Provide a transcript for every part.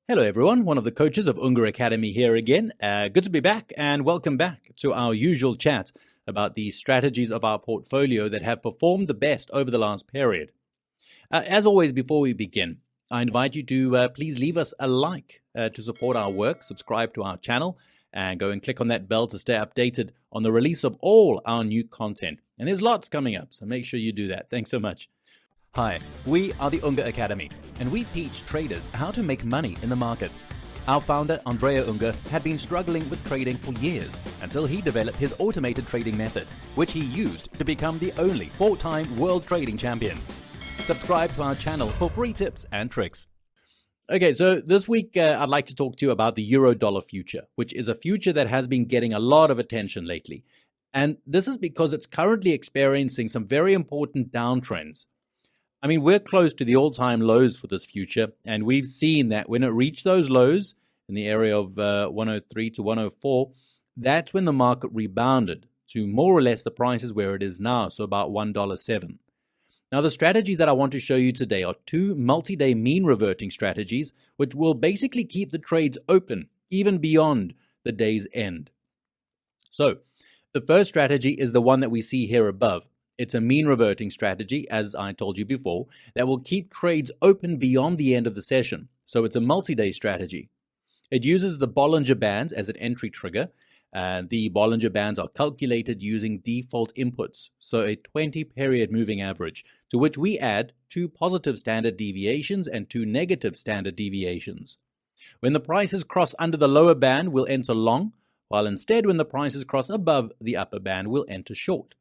Hello everyone, one of the coaches of Unger Academy here again. Good to be back and welcome back to our usual chat about the strategies of our portfolio that have performed the best over the last period. As always, before we begin, I invite you to please leave us a like to support our work, subscribe to our channel, and go and click on that bell to stay updated on the release of all our new content. And there's lots coming up, so make sure you do that. Thanks so much. Hi, we are the Unger Academy, and we teach traders how to make money in the markets. Our founder, Andrea Unger, had been struggling with trading for years until he developed his automated trading method, which he used to become the only 4-time world trading champion. Subscribe to our channel for free tips and tricks. Okay, so this week I'd like to talk to you about the euro-dollar future, which is a future that has been getting a lot of attention lately. And this is because it's currently experiencing some very important downtrends. I mean, we're close to the all-time lows for this future, and we've seen that when it reached those lows in the area of 103 to 104, that's when the market rebounded to more or less the prices where it is now, so about $1.07. Now, the strategies that I want to show you today are two multi-day mean reverting strategies, which will basically keep the trades open even beyond the day's end. So, the first strategy is the one that we see here above. It's a mean reverting strategy, as I told you before, that will keep trades open beyond the end of the session. So it's a multi-day strategy. It uses the Bollinger Bands as an entry trigger. The Bollinger Bands are calculated using default inputs, so a 20-period moving average, to which we add 2 positive standard deviations and 2 negative standard deviations. When the prices cross under the lower band, we'll enter long, while instead when the prices cross above the upper band, we'll enter short.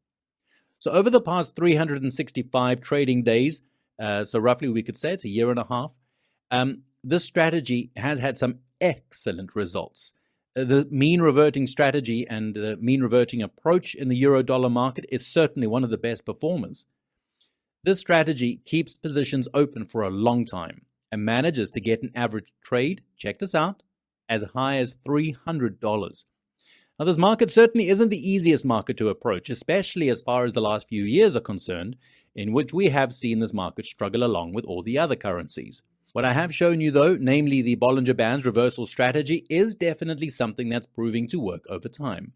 So over the past 365 trading days, so roughly we could say it's a year and a half, this strategy has had some excellent results. The mean reverting strategy and the mean reverting approach in the euro-dollar market is certainly one of the best performers. This strategy keeps positions open for a long time and manages to get an average trade, check this out, as high as $300. Now, this market certainly isn't the easiest market to approach, especially as far as the last few years are concerned, in which we have seen this market struggle along with all the other currencies. What I have shown you, though, namely the Bollinger Bands reversal strategy, is definitely something that's proving to work over time.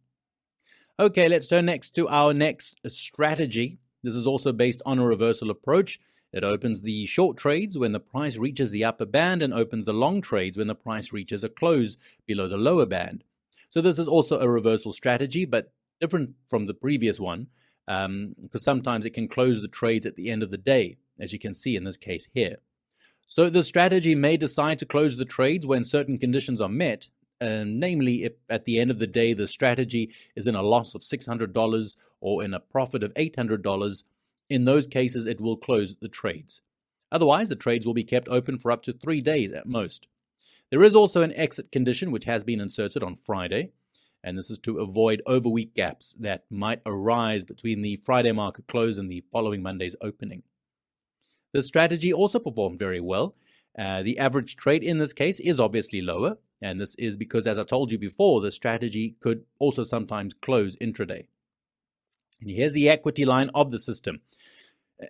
Okay, let's turn next to our next strategy. This is also based on a reversal approach. It opens the short trades when the price reaches the upper band and opens the long trades when the price reaches a close below the lower band. So this is also a reversal strategy, but different from the previous one, because sometimes it can close the trades at the end of the day, as you can see in this case here. So the strategy may decide to close the trades when certain conditions are met, namely if at the end of the day the strategy is in a loss of $600 or in a profit of $800. In those cases, it will close the trades. Otherwise, the trades will be kept open for up to 3 days at most. There is also an exit condition which has been inserted on Friday, and this is to avoid overweek gaps that might arise between the Friday market close and the following Monday's opening. This strategy also performed very well. The average trade in this case is obviously lower, and this is because, as I told you before, the strategy could also sometimes close intraday. And here's the equity line of the system.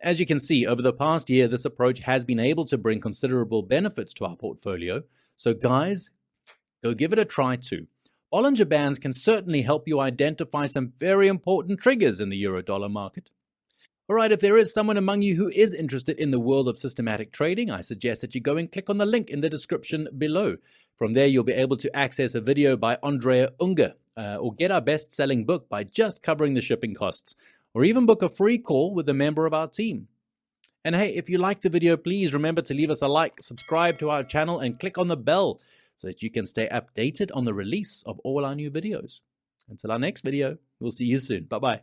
As you can see, over the past year, this approach has been able to bring considerable benefits to our portfolio. So guys, go give it a try too. Bollinger Bands can certainly help you identify some very important triggers in the euro-dollar market. Alright, if there is someone among you who is interested in the world of systematic trading, I suggest that you go and click on the link in the description below. From there, you'll be able to access a video by Andrea Unger, or get our best-selling book by just covering the shipping costs, or even book a free call with a member of our team. And hey, if you liked the video, please remember to leave us a like, subscribe to our channel, and click on the bell so that you can stay updated on the release of all our new videos. Until our next video, we'll see you soon. Bye-bye.